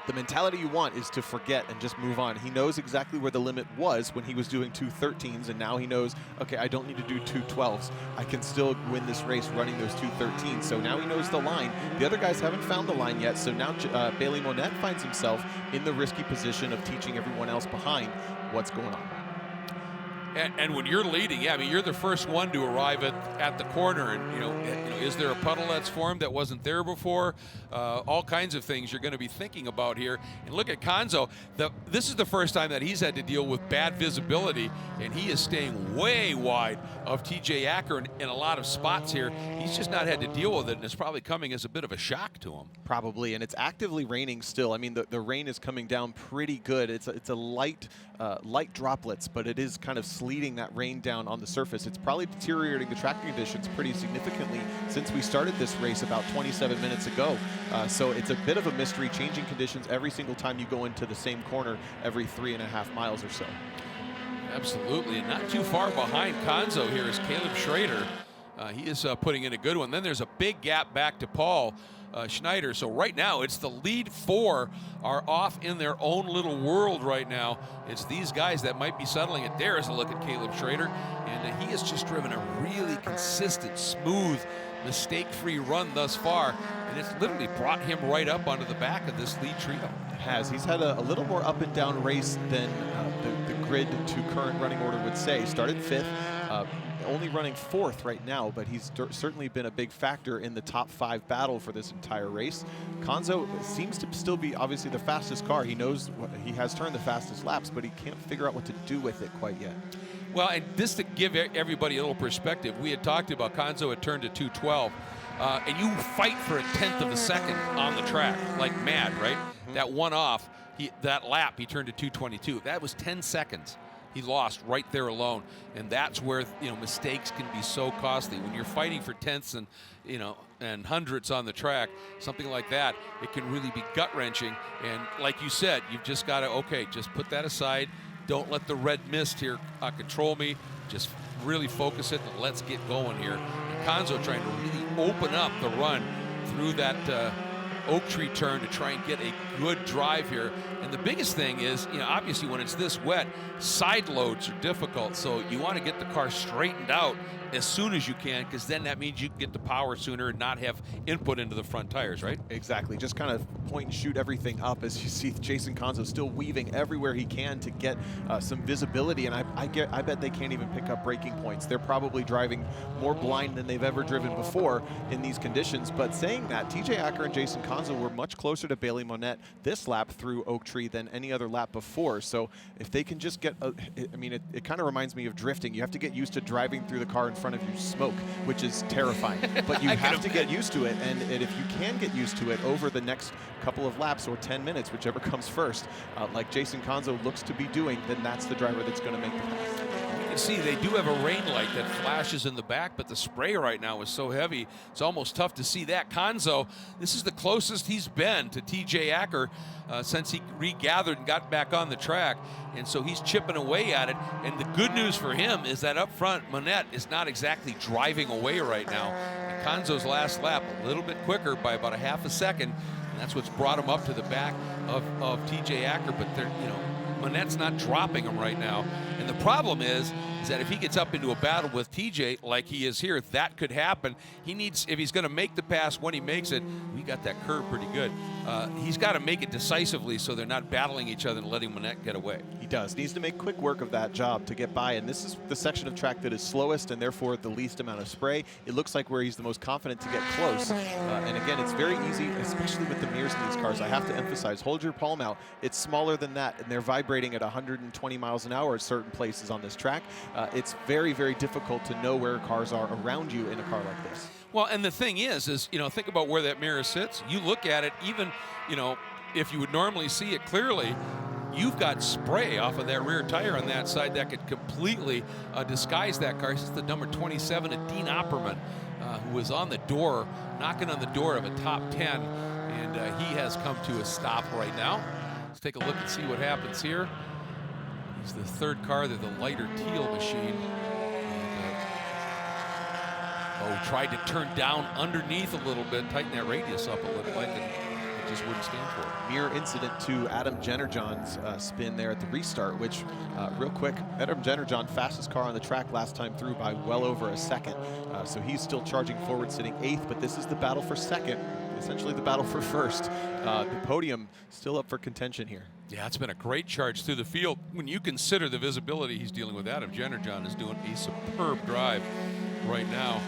The mentality you want is to forget and just move on. He knows exactly where the limit was when he was doing 2:13s, and now he knows, okay, I don't need to do 2:12s. I can still win this race running those 2:13s. So now he knows the line. The other guys haven't found the line yet, so now Bailey Monette finds himself in the risky position of teaching everyone else behind what's going on. And when you're leading, yeah, I mean, you're the first one to arrive at the corner, and you know, is there a puddle that's formed that wasn't there before? All kinds of things you're going to be thinking about here. And look at Conzo. This is the first time that he's had to deal with bad visibility, and he is staying way wide of TJ Acker in a lot of spots here. He's just not had to deal with it, and it's probably coming as a bit of a shock to him. Probably, and it's actively raining still. I mean, the rain is coming down pretty good. It's a light droplets, but it is kind of sleeting that rain down on the surface. It's probably deteriorating the track conditions pretty significantly since we started this race about 27 minutes ago. So it's a bit of a mystery, changing conditions every single time you go into the same corner every 3.5 miles or so. Absolutely, and not too far behind Conzo here is Caleb Schrader. He is putting in a good one. Then there's a big gap back to Paul Schneider. So right now, it's the lead four are off in their own little world right now. It's these guys that might be settling it. There is a look at Caleb Schrader, and he has just driven a really consistent, smooth, mistake-free run thus far, and it's literally brought him right up onto the back of this lead trio. It has. He's had a little more up and down race than the grid to current running order would say. Started 5th. Only running 4th right now, but he's certainly been a big factor in the top 5 battle for this entire race. Conzo seems to still be obviously the fastest car. He knows he has turned the fastest laps, but he can't figure out what to do with it quite yet. Well, and just to give everybody a little perspective, we had talked about Conzo had turned to 2:12, and you fight for a 1/10 of a second on the track like mad, right? Mm-hmm. That one off, that lap, he turned to 2:22. That was 10 seconds. He lost right there alone, and that's where mistakes can be so costly when you're fighting for tenths and hundredths on the track. Something like that, it can really be gut-wrenching. And like you said, you've just got to just put that aside. Don't let the red mist here control me. Just really focus it and let's get going here. And Conzo trying to really open up the run through that oak tree turn to try and get a good drive here. And the biggest thing is, obviously when it's this wet, side loads are difficult. So you want to get the car straightened out as soon as you can, because then that means you can get the power sooner and not have input into the front tires, right? Exactly. Just kind of point and shoot everything up as you see Jason Conzo still weaving everywhere he can to get some visibility. And I bet they can't even pick up braking points. They're probably driving more blind than they've ever driven before in these conditions. But saying that, TJ Acker and Jason Conzo were much closer to Bailey Monette this lap through Oak Tree than any other lap before. So if they can just get, it kind of reminds me of drifting. You have to get used to driving through the car in front of you smoke, which is terrifying. But you have to get used to it, and if you can get used to it over the next couple of laps or 10 minutes, whichever comes first, like Jason Conzo looks to be doing, then that's the driver that's going to make the pass. You can see they do have a rain light that flashes in the back, but the spray right now is so heavy, it's almost tough to see that. Conzo, this is the closest he's been to TJ Acker since he regathered and got back on the track, and so he's chipping away at it. And the good news for him is that up front, Monette is not exactly driving away right now. And Conzo's last lap a little bit quicker by about a half a second, and that's what's brought him up to the back of TJ Acker. But they're, Monette's not dropping him right now. And the problem is that if he gets up into a battle with TJ like he is here, that could happen. He needs, if he's going to make the pass when he makes it, we got that curve pretty good. He's got to make it decisively so they're not battling each other and letting Monette get away. He does. Needs to make quick work of that job to get by. And this is the section of track that is slowest and therefore the least amount of spray. It looks like where he's the most confident to get close. And again, it's very easy, especially with the mirrors in these cars. I have to emphasize, hold your palm out. It's smaller than that, and they're vibrating at 120 miles an hour at certain places on this track. It's very, very difficult to know where cars are around you in a car like this. Well, and the thing is, think about where that mirror sits. You look at it, even, if you would normally see it clearly, you've got spray off of that rear tire on that side that could completely disguise that car. This is the number 27, Dean Opperman, who was on the door, knocking on the door of a top 10, and he has come to a stop right now. Let's take a look and see what happens here. He's the third car. They're the lighter teal machine. Tried to turn down underneath a little bit, tighten that radius up a little bit, and it just wouldn't stand for it. Mirror incident to Adam Jennerjohn's spin there at the restart, which, real quick, Adam Jennerjohn, fastest car on the track last time through by well over a second. So he's still charging forward, sitting 8th, but this is the battle for 2nd, essentially the battle for 1st. The podium still up for contention here. Yeah, it's been a great charge through the field. When you consider the visibility he's dealing with, Adam Jennerjohn is doing a superb drive right now.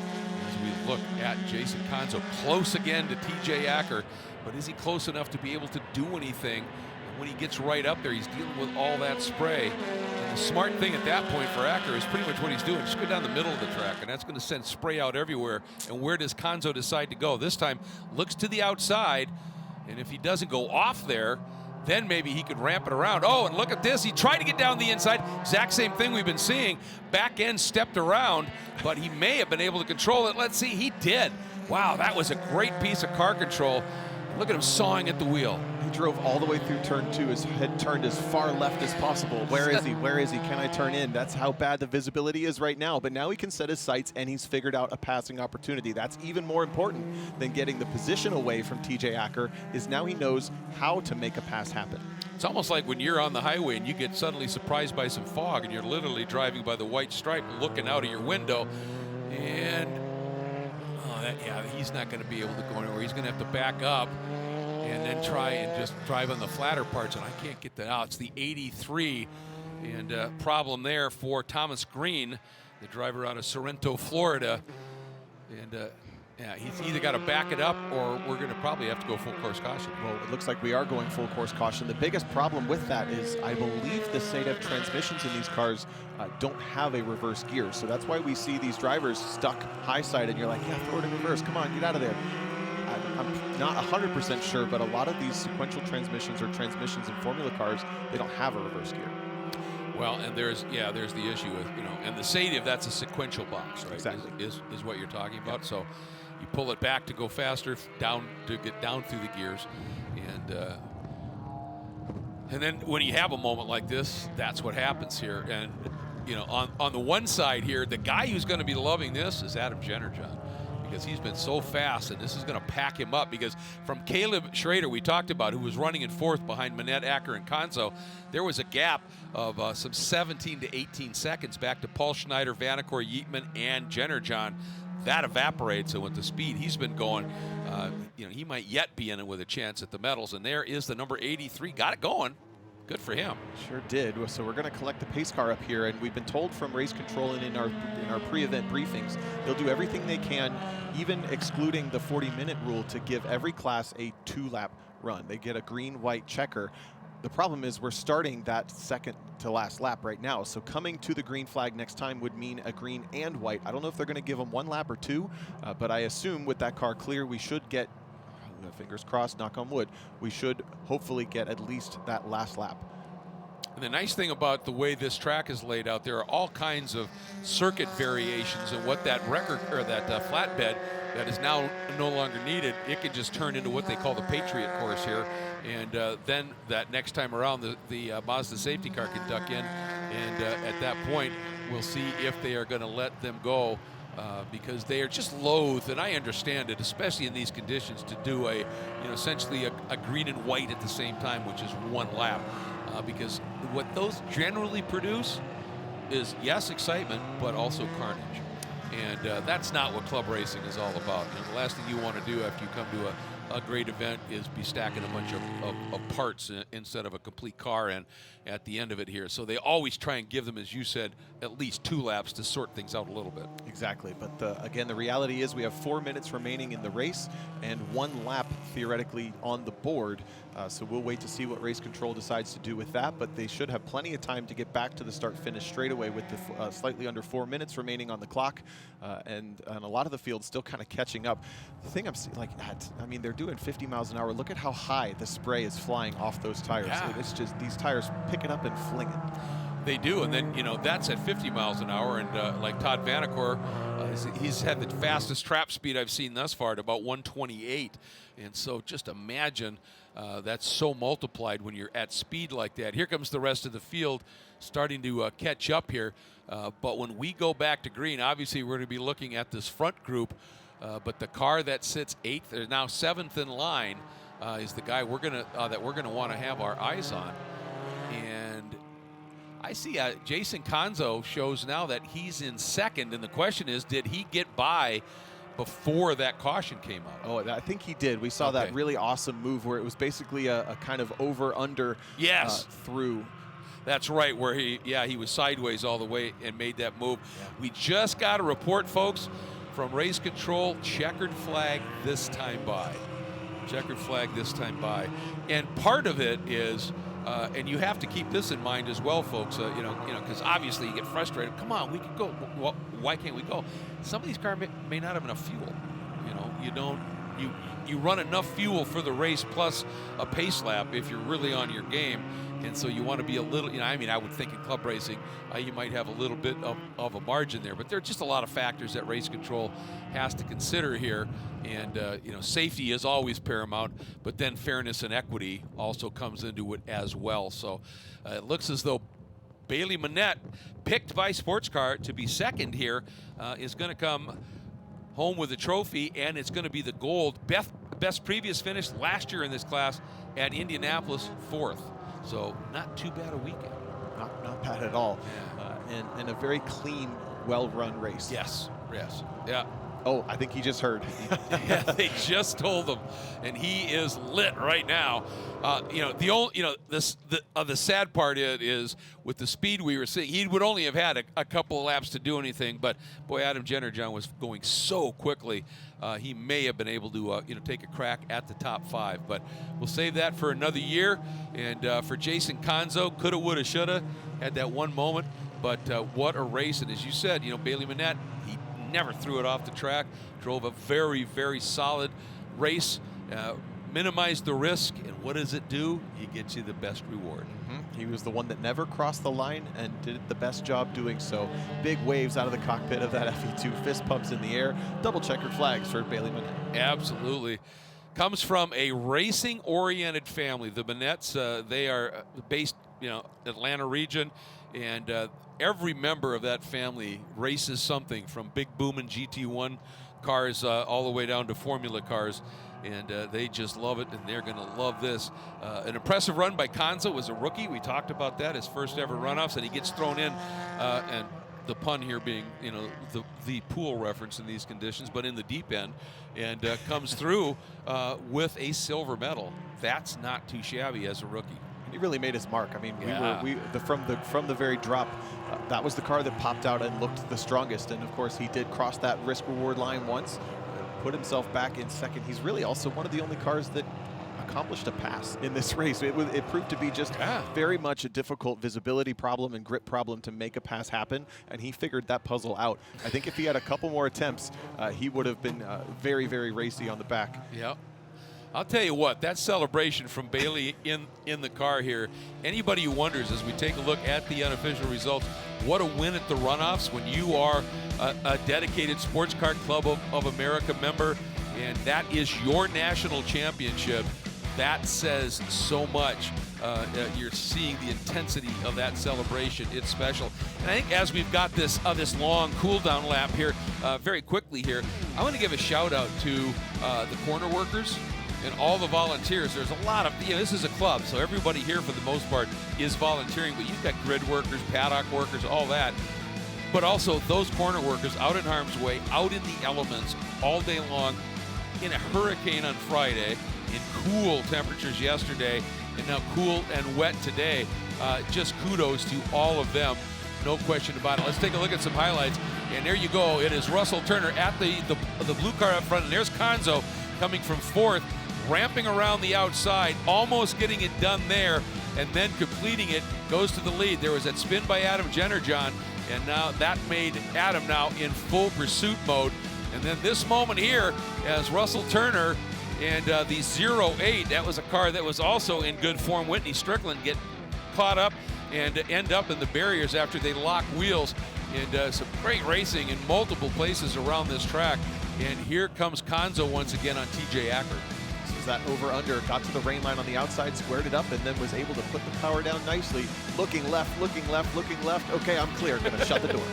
We look at Jason Conzo, close again to TJ Acker, but is he close enough to be able to do anything? And when he gets right up there, he's dealing with all that spray. And the smart thing at that point for Acker is pretty much what he's doing. Just go down the middle of the track, and that's going to send spray out everywhere. And where does Conzo decide to go? This time, looks to the outside, and if he doesn't go off there, then maybe he could ramp it around. Oh, and look at this. He tried to get down the inside. Exact same thing we've been seeing. Back end stepped around, but he may have been able to control it. Let's see, he did. Wow, that was a great piece of car control. Look at him sawing at the wheel. He drove all the way through turn 2. His head turned as far left as possible. Where is he? Where is he? Can I turn in? That's how bad the visibility is right now. But now he can set his sights, and he's figured out a passing opportunity. That's even more important than getting the position away from TJ Acker, is now he knows how to make a pass happen. It's almost like when you're on the highway and you get suddenly surprised by some fog, and you're literally driving by the white stripe looking out of your window, and he's not going to be able to go anywhere. He's going to have to back up and then try and just drive on the flatter parts, and I can't get that out. It's the 83, and problem there for Thomas Green, the driver out of Sorrento, Florida. And he's either got to back it up, or we're going to probably have to go full course caution. Well, it looks like we are going full course caution. The biggest problem with that is I believe the SCCA transmissions in these cars don't have a reverse gear. So that's why we see these drivers stuck high side, and you're like, yeah, throw it in reverse. Come on, get out of there. I'm not 100% sure, but a lot of these sequential transmissions or transmissions in Formula cars, they don't have a reverse gear. Well, and there's the issue with, and the Sative, that's a sequential box, right? Exactly. Is what you're talking about. So you pull it back to go faster, down to get down through the gears, and then when you have a moment like this, that's what happens here. And on the one side here, the guy who's going to be loving this is Adam Jennerjohn, because he's been so fast, and this is going to pack him up. Because from Caleb Schrader, we talked about, who was running in 4th behind Monette, Acker, and Conzo, there was a gap of some 17 to 18 seconds back to Paul Schneider, Vanacore, Yeatman, and Jennerjohn. That evaporates, and with the speed he's been going, he might yet be in it with a chance at the medals. And there is the number 83, got it going. Good for him. Sure did. So we're going to collect the pace car up here, and we've been told from race control and in our pre-event briefings, they'll do everything they can, even excluding the 40-minute rule, to give every class a 2-lap run. They get a green-white checker. The problem is we're starting that second to last lap right now. So coming to the green flag next time would mean a green and white. I don't know if they're going to give them 1 lap or 2, but I assume with that car clear, we should get, fingers crossed, knock on wood, we should hopefully get at least that last lap. And the nice thing about the way this track is laid out, there are all kinds of circuit variations, and what that record, or that flatbed that is now no longer needed, it can just turn into what they call the Patriot course here. And then that next time around, the Mazda safety car can duck in, and at that point, we'll see if they are going to let them go, because they are just loath, and I understand it, especially in these conditions, to do essentially a green and white at the same time, which is 1 lap. Because what those generally produce is, yes, excitement, but also carnage. And that's not what club racing is all about. The last thing you want to do after you come to a great event is be stacking a bunch of parts instead of a complete car in at the end of it here. So they always try and give them, as you said, at least 2 laps to sort things out a little bit. Exactly. But again, the reality is we have 4 minutes remaining in the race and 1 lap theoretically on the board. So we'll wait to see what race control decides to do with that, but they should have plenty of time to get back to the start-finish straightaway with the slightly under 4 minutes remaining on the clock, and a lot of the field still kind of catching up. The thing I'm seeing, they're doing 50 miles an hour, look at how high the spray is flying off those tires. Yeah. It's just these tires pick it up and fling it. They do, and then, that's at 50 miles an hour, and like Todd Vanacore, he's had the fastest trap speed I've seen thus far at about 128, and so just imagine that's so multiplied when you're at speed like that. Here comes the rest of the field starting to catch up here, but when we go back to green, obviously we're going to be looking at this front group, but the car that sits 8th, or now 7th in line, is the guy that we're gonna want to have our eyes on, and I see Jason Conzo shows now that he's in 2nd, and the question is, did he get by before that caution came out? Oh, I think he did. We saw that really awesome move where it was basically a kind of over-under through. That's right, where he was sideways all the way and made that move. Yeah. We just got a report, folks, from race control, checkered flag this time by. Checkered flag this time by. And part of it is, and you have to keep this in mind as well, folks, because obviously you get frustrated. Come on, we can go. Well, why can't we go? Some of these cars may not have enough fuel. You run enough fuel for the race plus a pace lap if you're really on your game. And so you want to be a little, I would think in club racing, you might have a little bit of a margin there. But there are just a lot of factors that race control has to consider here. And, safety is always paramount, but then fairness and equity also comes into it as well. So it looks as though Bailey Monette, picked by Sports Car to be 2nd here, is going to come home with a trophy, and it's going to be the gold. Best previous finish last year in this class at Indianapolis, 4th. So not too bad a weekend. Not bad at all. Yeah. And a very clean, well-run race. Yes. Yeah. Oh, I think he just heard. Yeah, they just told him, and he is lit right now. The sad part is with the speed we were seeing, he would only have had a couple of laps to do anything. But boy, Adam Jennerjohn was going so quickly. He may have been able to take a crack at the top 5, but we'll save that for another year. And for Jason Conzo, coulda, woulda, shoulda, had that one moment. But what a race! And as you said, Bailey Monette, he never threw it off the track. Drove a very, very solid race. Minimized the risk, and what does it do? It gets you the best reward. He was the one that never crossed the line and did the best job doing so. Big waves out of the cockpit of that FE2, fist pumps in the air, double checkered flags for Bailey Monette. Absolutely. Comes from a racing-oriented family. The Monettes, they are based, Atlanta region, and every member of that family races something from big booming GT1 cars all the way down to Formula cars. And they just love it, and they're going to love this. An impressive run by Conzo was a rookie. We talked about that, his first ever runoffs, and he gets thrown in, and the pun here being, the pool reference in these conditions, but in the deep end, and comes through with a silver medal. That's not too shabby as a rookie. He really made his mark. I mean, from the very drop, that was the car that popped out and looked the strongest. And of course, he did cross that risk-reward line once. Put himself back in 2nd. He's really also one of the only cars that accomplished a pass in this race. It proved to be just very much a difficult visibility problem and grip problem to make a pass happen, and he figured that puzzle out. I think if he had a couple more attempts, he would have been very, very racy on the back. Yep. I'll tell you what, that celebration from Bailey in the car here, anybody who wonders as we take a look at the unofficial results, what a win at the runoffs when you are a dedicated Sports Car Club of America member, and that is your national championship. That says so much. You're seeing the intensity of that celebration. It's special. And I think as we've got this long cool-down lap here, very quickly here, I want to give a shout-out to the corner workers and all the volunteers. There's a lot of, this is a club, so everybody here for the most part is volunteering, but you've got grid workers, paddock workers, all that. But also those corner workers out in harm's way, out in the elements all day long, in a hurricane on Friday, in cool temperatures yesterday, and now cool and wet today. Just kudos to all of them, no question about it. Let's take a look at some highlights. And there you go. It is Russell Turner at the blue car up front, and there's Conzo coming from 4th, ramping around the outside, almost getting it done there, and then completing it, goes to the lead. There was that spin by Adam Jennerjohn, and now that made Adam now in full pursuit mode. And then this moment here, as Russell Turner And the 08, that was a car that was also in good form. Whitney Strickland get caught up and end up in the barriers after they lock wheels. And some great racing in multiple places around this track. And here comes Conzo once again on TJ Acker. This is that over-under, got to the rain line on the outside, squared it up, and then was able to put the power down nicely. Looking left, looking left, looking left. Okay, I'm clear. Gonna shut the door.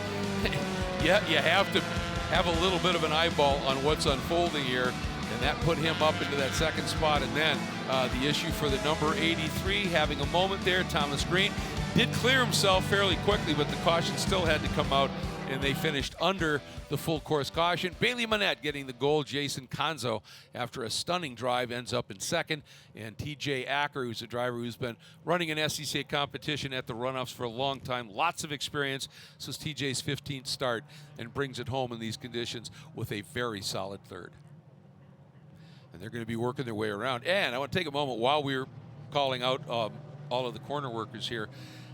Yeah, you have to have a little bit of an eyeball on what's unfolding here. And that put him up into that second spot. And then the issue for the number 83, having a moment there, Thomas Green did clear himself fairly quickly, but the caution still had to come out, and they finished under the full course caution. Bailey Monette getting the gold. Jason Conzo, after a stunning drive, ends up in second. And TJ Acker, who's a driver who's been running an SCCA competition at the runoffs for a long time, lots of experience. This is TJ's 15th start and brings it home in these conditions with a very solid third. And they're going to be working their way around. And I want to take a moment while we're calling out all of the corner workers here.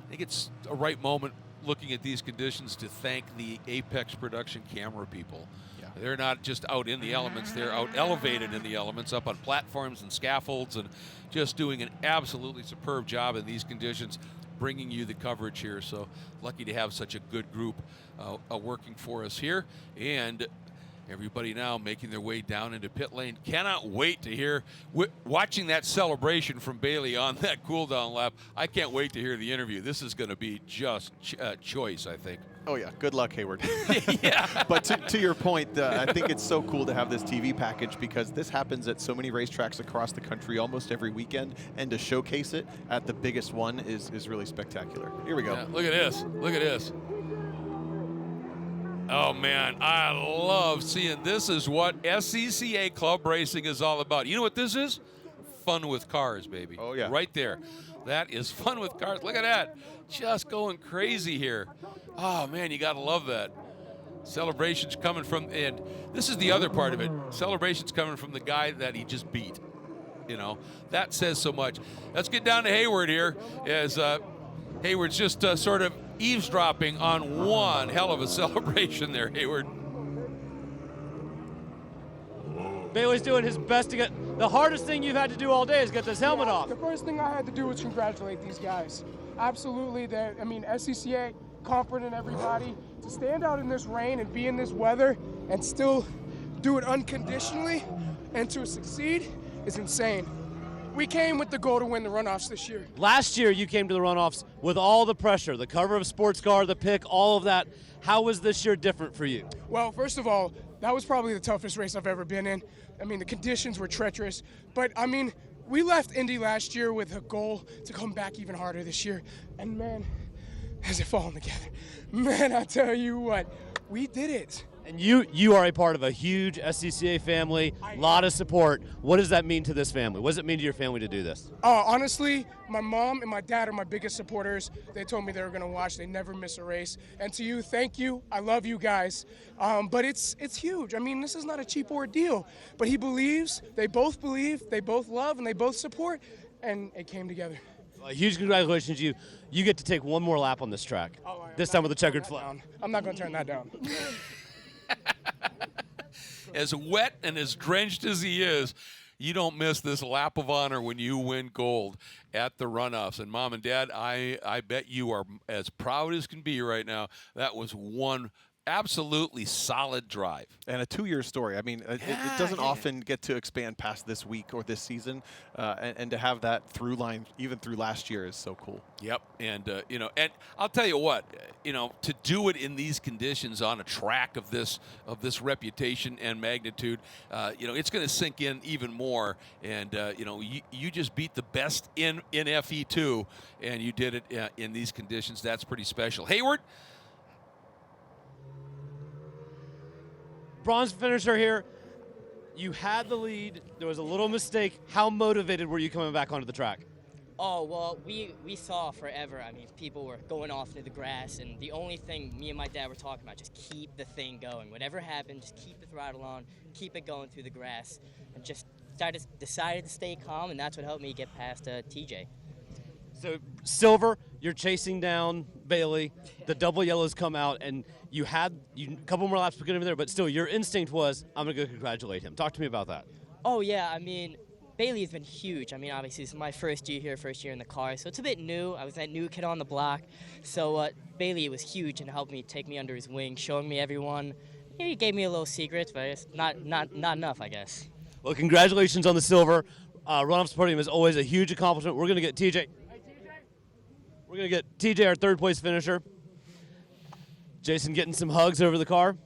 I think it's a right moment looking at these conditions to thank the Apex production camera people. Yeah. They're not just out in the elements, they're out elevated in the elements, up on platforms and scaffolds, and just doing an absolutely superb job in these conditions, bringing you the coverage here. So lucky to have such a good group working for us here. And everybody now making their way down into pit lane. Cannot wait to hear, watching that celebration from Bailey on that cool down lap. I can't wait to hear the interview. This is going to be just choice, I think. Oh yeah, good luck, Hayward. Yeah. But to your point, I think it's so cool to have this TV package, because this happens at so many racetracks across the country almost every weekend, and to showcase it at the biggest one is really spectacular. Here we go. Yeah, look at this. Look at this. Oh, man, I love seeing this is what SCCA Club Racing is all about. You know what this is? Fun with cars, baby. Oh, yeah. Right there. That is fun with cars. Look at that. Just going crazy here. Oh, man, you got to love that. Celebrations coming from, and this is the other part of it. Celebrations coming from the guy that he just beat. You know, that says so much. Let's get down to Hayward here, as Hayward's just sort of eavesdropping on one hell of a celebration there, Hayward. Bailey's doing his best to get, the hardest thing you've had to do all day is get this helmet off. The first thing I had to do was congratulate these guys. Absolutely, SCCA, confident in everybody. To stand out in this rain and be in this weather and still do it unconditionally and to succeed is insane. We came with the goal to win the runoffs this year. Last year you came to the runoffs with all the pressure, the cover of Sports Car, the pick, all of that. How was this year different for you? Well, first of all, that was probably the toughest race I've ever been in. I mean, the conditions were treacherous, but I mean, we left Indy last year with a goal to come back even harder this year. And man, has it fallen together. Man, I tell you what, we did it. And you are a part of a huge SCCA family, a lot of support. What does that mean to this family? What does it mean to your family to do this? Honestly, my mom and my dad are my biggest supporters. They told me they were going to watch. They never miss a race. And to you, thank you. I love you guys. But it's huge. I mean, this is not a cheap ordeal. But he believes, they both love, and they both support, and it came together. Huge congratulations to you. You get to take one more lap on this track, this time with a checkered flag. I'm not going to turn that down. As wet and as drenched as he is, you don't miss this lap of honor when you win gold at the runoffs. And Mom and Dad, I bet you are as proud as can be right now. That was one absolutely solid drive. And a 2-year story. I mean, it doesn't often get to expand past this week or this season, and to have that through line even through last year is so cool. Yep, and and I'll tell you what, to do it in these conditions on a track of this reputation and magnitude, it's going to sink in even more. And you just beat the best in FE2, and you did it in these conditions. That's pretty special. Hayward. Bronze finisher here. You had the lead. There was a little mistake. How motivated were you coming back onto the track? Oh, well, we saw forever. I mean, people were going off into the grass, and the only thing me and my dad were talking about, just keep the thing going. Whatever happened, just keep the throttle on, keep it going through the grass, and just decided to stay calm, and that's what helped me get past TJ. So, Silver, you're chasing down Bailey. The double yellows come out, and you had a couple more laps to get over there, but still, your instinct was, I'm going to go congratulate him. Talk to me about that. Oh, yeah, I mean, Bailey's been huge. I mean, obviously, it's my first year in the car, so it's a bit new. I was that new kid on the block. So Bailey was huge and helped me take me under his wing, showing me everyone. Yeah, he gave me a little secret, but it's not enough, I guess. Well, congratulations on the silver. Runoffs podium is always a huge accomplishment. We're going to get TJ. We're going to get TJ, our third place finisher. Jason getting some hugs over the car.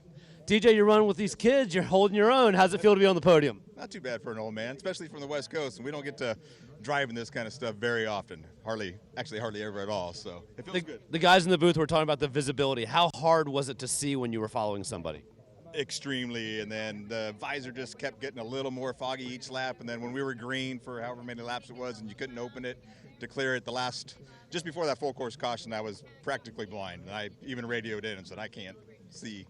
TJ, you're running with these kids. You're holding your own. How's it feel to be on the podium? Not too bad for an old man, especially from the West Coast, and we don't get to drive in this kind of stuff very often. Hardly ever at all, so it feels good. The guys in the booth were talking about the visibility. How hard was it to see when you were following somebody? Extremely, and then the visor just kept getting a little more foggy each lap, and then when we were green for however many laps it was and you couldn't open it to clear it just before that full course caution, I was practically blind, and I even radioed in and said, I can't see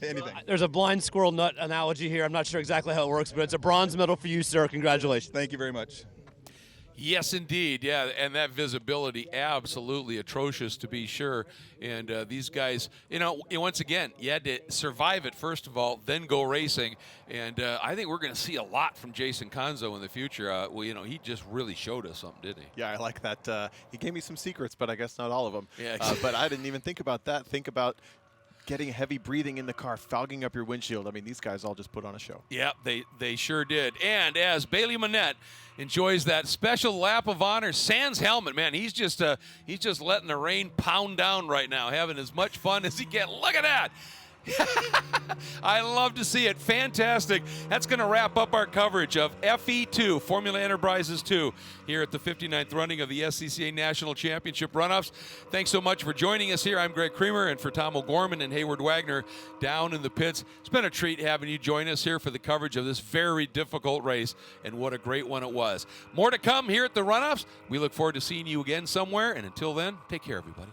anything. There's a blind squirrel nut analogy here. I'm not sure exactly how it works, but it's a bronze medal for you, sir. Congratulations. Thank you very much. Yes, indeed. Yeah, and that visibility, absolutely atrocious to be sure. And these guys, once again, you had to survive it first of all, then go racing. And I think we're going to see a lot from Jason Conzo in the future. He just really showed us something, didn't he? Yeah, I like that. He gave me some secrets, but I guess not all of them. Yeah. But I didn't even think about that. Think about getting heavy breathing in the car, fogging up your windshield. I mean, these guys all just put on a show. Yeah, they sure did. And as Bailey Monette enjoys that special lap of honor, sans helmet, man, he's just letting the rain pound down right now, having as much fun as he can. Look at that. I love to see it. Fantastic. That's going to wrap up our coverage of FE2, Formula Enterprises 2, here at the 59th running of the SCCA National Championship Runoffs. Thanks so much for joining us here. I'm Greg Creamer, and for Tom O'Gorman and Hayward Wagner down in the pits. It's been a treat having you join us here for the coverage of this very difficult race, and what a great one it was. More to come here at the Runoffs. We look forward to seeing you again somewhere, and until then, take care, everybody.